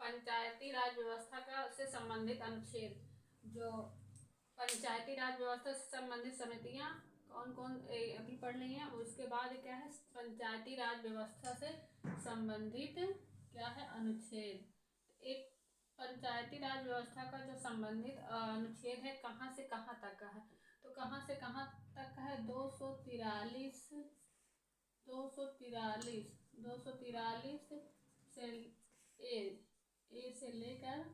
पंचायती राज व्यवस्था का से संबंधित अनुच्छेद, जो पंचायती राज व्यवस्था से संबंधित समितियां कौन कौन अभी पढ़ ली हैं। उसके बाद क्या है, पंचायती राज व्यवस्था से संबंधित क्या है अनुच्छेद। एक पंचायती राज व्यवस्था का जो संबंधित अनुच्छेद है कहाँ से कहाँ तक का है, तो कहाँ से कहाँ तक है 243 से ए से लेकर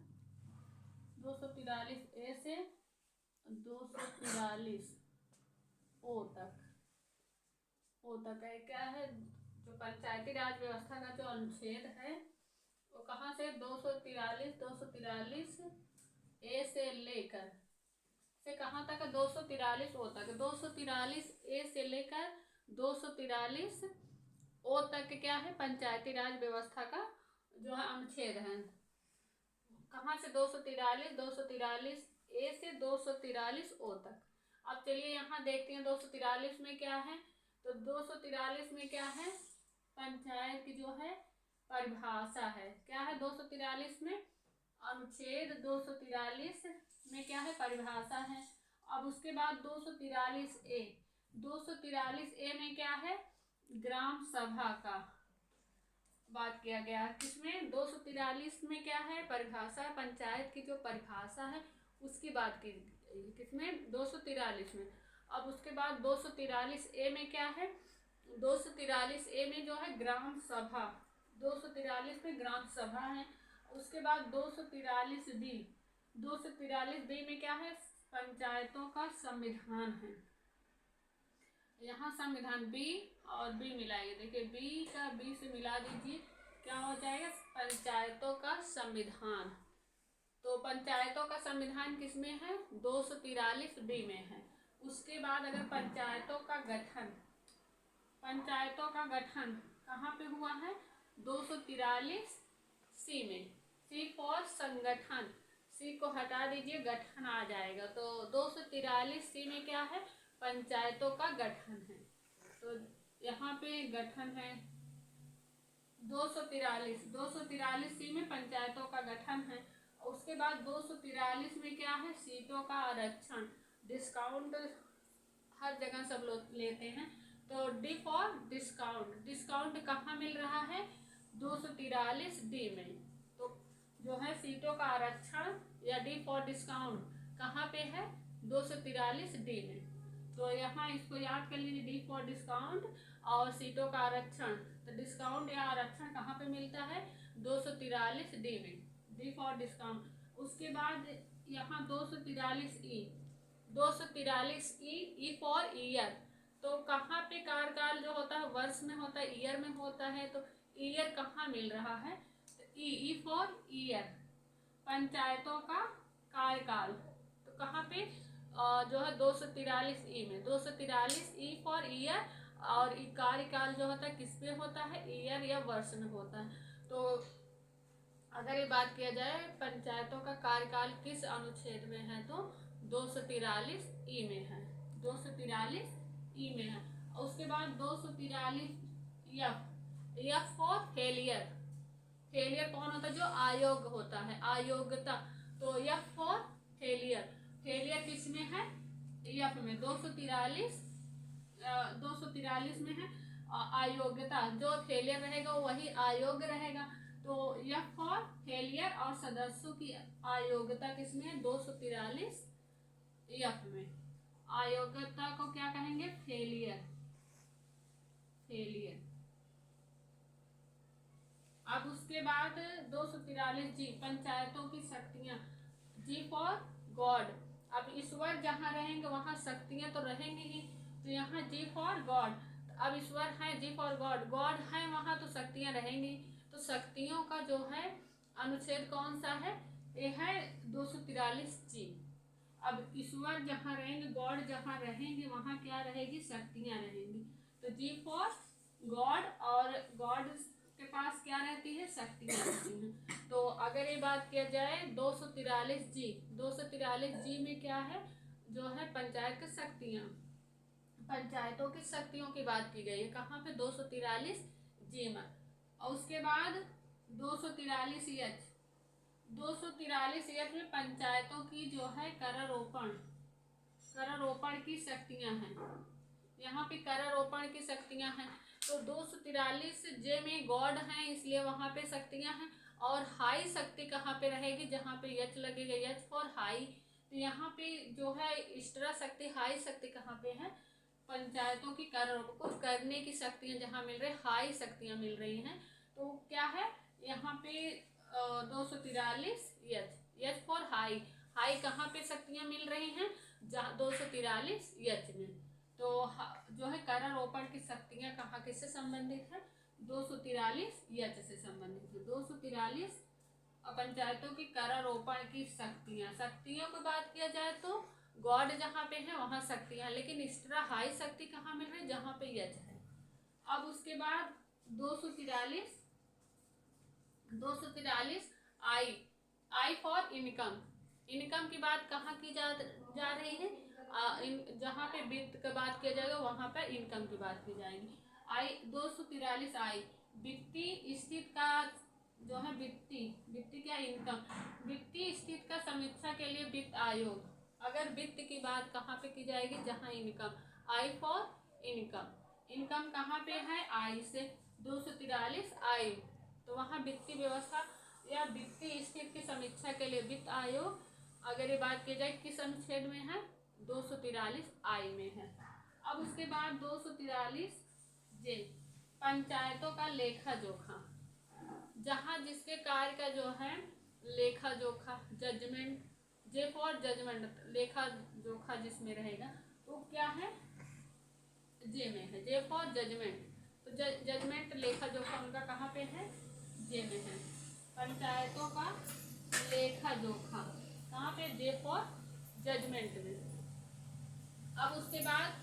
243 ए से 243 ओ तक है। क्या है, जो पंचायती राज व्यवस्था का जो अनुच्छेद है वो कहाँ से 243 ए से लेकर से कहाँ तक है 243 ओ तक। 243 ए से लेकर 243 ओ तक क्या है, पंचायती राज व्यवस्था का जो है अनुच्छेद है। कहाँ से 243 ए से 243 ओ तक। अब चलिए यहाँ देखते हैं 243 में क्या है। तो 243 में क्या है, पंचायत की जो है परिभाषा है। क्या है 243 में, अनुच्छेद 243 में क्या है, परिभाषा है। अब उसके बाद 243 ए में क्या है, ग्राम सभा का बात किया गया। किसमें, 243 में क्या है, परिभाषा, पंचायत की जो परिभाषा है उसकी बात की। किसमें, 243 में। अब उसके बाद 243 ए में क्या है, 243 ए में जो है ग्राम सभा, 243 में ग्राम सभा है। उसके बाद 243 बी में क्या है, पंचायतों का संविधान है। यहाँ संविधान बी और बी मिलाइए, देखिए बी से मिला दीजिए, क्या हो जाएगा, पंचायतों का संविधान। तो पंचायतों का संविधान किसमें है, 243 बी में है। उसके बाद अगर पंचायतों का गठन कहाँ पे हुआ है, 243 सी में। सी फॉर संगठन, सी को हटा दीजिए, गठन आ जाएगा। तो 243 सी में क्या है, पंचायतों का गठन है। तो यहाँ पे गठन है 243 सी में पंचायतों का गठन है। उसके बाद 243 में क्या है, सीटों का आरक्षण, डिस्काउंट हर जगह सब लोग लेते हैं। तो डी फॉर डिस्काउंट कहाँ मिल रहा है, 243 डी में। तो जो है सीटों का आरक्षण या डी फॉर डिस्काउंट कहाँ पे है, 243 डी में। तो यहाँ इसको याद कर लीजिए, डी फॉर डिस्काउंट और सीटों का आरक्षण। तो डिस्काउंट या आरक्षण कहाँ पे मिलता है, 243 डी में, डी फॉर डिस्काउंट। उसके बाद यहाँ 243 ई फॉर ईयर। तो कहाँ पे कार्यकाल जो होता है वर्ष में होता है, ईयर में होता है। तो ईयर कहाँ मिल रहा है, ई फॉर ईयर, पंचायतों का कार्यकाल। तो कहाँ पे जो है 243 ई में, 243 ई फॉर ईयर। और कार्यकाल जो होता है किस पे होता है, ईयर या वर्ष में होता है। तो अगर ये बात किया जाए पंचायतों का कार्यकाल किस अनुच्छेद में है, तो 243 ई में है, 243 ई में है। और उसके बाद 243 एफ फॉर फेलियर कौन होता है, जो आयोग होता है, अयोग्यता। तो एफ फॉर फेलियर किस में है, एफ में, 243 में है। अयोग्यता, जो फेलियर रहेगा वही अयोग्य रहेगा। तो एफ फॉर फेलियर और सदस्यों की अयोग्यता किसमें है, 243 एफ में। अयोग्यता को क्या कहेंगे, फेलियर। अब उसके बाद 243 जी, पंचायतों की शक्तियां, जी फॉर गॉड। अब ईश्वर जहाँ रहेंगे वहाँ शक्तियां तो रहेंगी ही। तो यहाँ जी फॉर गॉड, अब ईश्वर है, जी फॉर गॉड है वहाँ, तो शक्तियां रहेंगी। तो शक्तियों का जो है अनुच्छेद कौन सा है, ये है 243 जी। अब ईश्वर जहाँ रहेंगे, गॉड जहाँ रहेंगे वहाँ क्या रहेगी, शक्तियां रहेंगी। तो जी फॉर गॉड, और गॉड के पास क्या रहती है, शक्तियां रहती हैं। तो अगर ये बात किया जाए 243 जी में क्या है, जो है पंचायत की शक्तियां, पंचायतों की शक्तियों की बात की गई है। कहाँ पे, 243 जी में। और उसके बाद 243 एच, 243 ईयर में पंचायतों की जो है करारोपण की शक्तियां हैं। यहाँ पे करारोपण की शक्तियां हैं। तो 243 जे में गॉड हैं, इसलिए वहां पे शक्तियां हैं। और हाई शक्ति कहाँ पे रहेगी, जहाँ पे यच लगेगा, यच फॉर हाई। तो यहाँ पे जो है इष्टरा शक्ति, हाई शक्ति कहाँ पे है, पंचायतों की करारोपण को करने की शक्तियां जहाँ मिल रही, हाई शक्तियां मिल रही हैं। तो क्या है यहाँ पे 243 यच, यच फॉर हाई। हाई कहाँ पे शक्तियां मिल रही हैं, जहाँ 243 यच में। तो जो है करारोपण की शक्तियां कहाँ किससे संबंधित है, 243 यच से संबंधित है। 243 पंचायतों की करारोपण की शक्तियों की बात किया जाए तो गॉड जहाँ पे है वहां शक्तियां, लेकिन एक्स्ट्रा हाई शक्ति कहाँ मिल रही है, जहाँ पे यच है। अब उसके बाद 243 आई फॉर इनकम। इनकम की बात कहाँ की जा रही है, जहाँ पे वित्त की बात किया जाएगा वहां पर इनकम की बात की जाएगी। 243 आई वित्तीय स्थिति का जो है, वित्तीय क्या, इनकम, वित्तीय स्थिति का समीक्षा के लिए वित्त आयोग। अगर वित्त की बात कहाँ पे की जाएगी, जहाँ income, I for income. Income कहाँ पे है, आई से। 243 आई, तो वहाँ वित्तीय व्यवस्था या वित्तीय स्थिति की समीक्षा के लिए वित्त आयोग, अगर ये बात की जाए किस अनुच्छेद में है, 243 आई में है। अब उसके बाद 243 जे पंचायतों का लेखा जोखा, जहाँ जिसके कार्य का जो है लेखा जोखा, जजमेंट, जे फॉर जजमेंट, लेखा जोखा जिसमें रहेगा तो क्या है, जे में है, जे फॉर जजमेंट। तो जजमेंट लेखा जोखा उनका कहाँ पे है, जे में है। पंचायतों का लेखा जोखा कहाँ पे, जे फॉर जजमेंट में। अब उसके बाद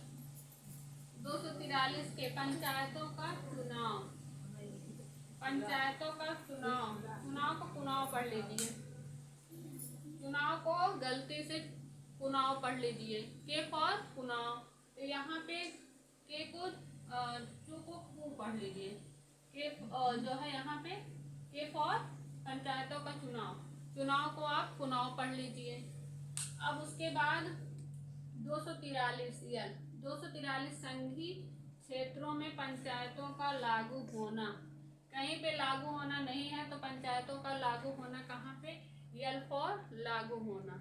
243 के पंचायतों का चुनाव, पंचायतों का चुनाव पढ़ लीजिए, चुनाव को गलती से पुनाव पढ़ लीजिए, के फॉर पुनाव। तो यहाँ पे के को चू को पू पढ़ लीजिए, के जो है यहाँ पे के फॉर पंचायतों का चुनाव को आप पुनाव पढ़ लीजिए। अब उसके बाद 243 यल 243 संघीय क्षेत्रों में पंचायतों का लागू होना, कहीं पे लागू होना नहीं है तो पंचायतों का लागू होना कहाँ पे, यल फॉर लागू होना।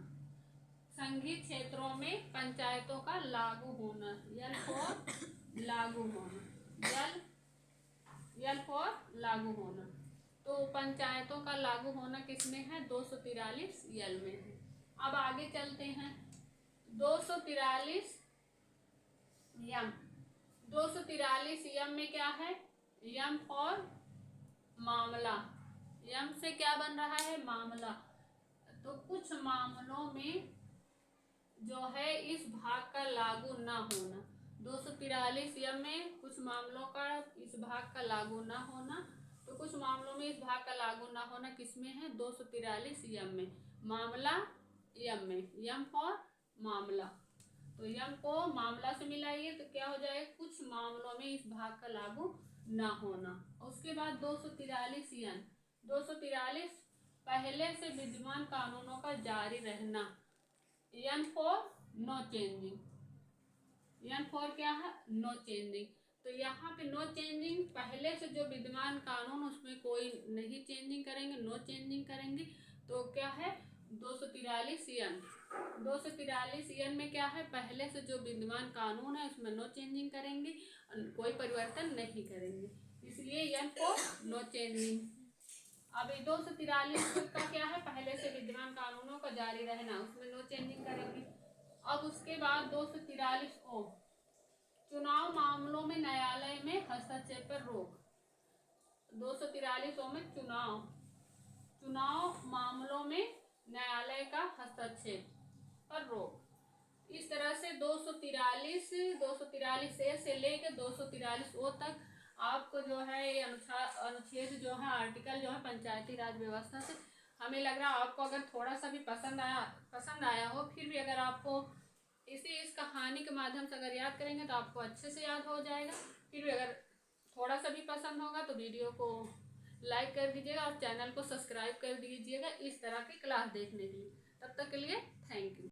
संघीय क्षेत्रों में पंचायतों का लागू होना, यल फॉर लागू होना, यल फॉर लागू होना। तो पंचायतों का लागू होना किसमें है, 243 यल में है। अब आगे चलते हैं 243 यम। 243 यम में क्या है, यम फॉर मामला, यम से क्या बन रहा है, मामला। तो कुछ मामलों में जो है इस भाग का लागू ना होना, 243 यम में कुछ मामलों का इस भाग का लागू ना होना। तो कुछ मामलों में इस भाग का लागू ना होना किसमें है, 243 यम में, मामला यम में, यम फॉर मामला। तो यम को मामला से मिलाइए तो क्या हो जाएगा, कुछ मामलों में इस भाग का लागू ना होना। उसके बाद 243 यन, 243 पहले से विद्यमान कानूनों का जारी रहना, N for no changing, N for क्या है, नो चेंजिंग। तो यहाँ पे नो चेंजिंग, पहले से जो विद्यमान कानून उसमें कोई नहीं चेंजिंग करेंगे, नो चेंजिंग करेंगे। तो क्या है 243 यन, 243 यन में क्या है, पहले से जो विद्यमान कानून है उसमें नो चेंजिंग करेंगे, कोई परिवर्तन नहीं करेंगे, इसलिए यन फॉर नो चेंजिंग। अब 243 का क्या है, पहले से विद्यमान कानूनों का जारी रहना, उसमें नो चेंजिंग करेंगे। अब उसके बाद 243 ओ, चुनाव मामलों में न्यायालय में हस्तक्षेप पर रोक। 243 ओ में चुनाव मामलों में न्यायालय का हस्तक्षेप पर रोक। इस तरह से 243 ए से लेकर 243 ओ तक आपको जो है ये अनुच्छेद जो है, आर्टिकल जो है पंचायती राज व्यवस्था से, हमें लग रहा है आपको अगर थोड़ा सा भी पसंद आया हो, फिर भी अगर आपको इस कहानी के माध्यम से अगर याद करेंगे तो आपको अच्छे से याद हो जाएगा। फिर भी अगर थोड़ा सा भी पसंद होगा तो वीडियो को लाइक कर दीजिएगा और चैनल को सब्सक्राइब कर दीजिएगा इस तरह की क्लास देखने के लिए। तब तक के लिए थैंक यू।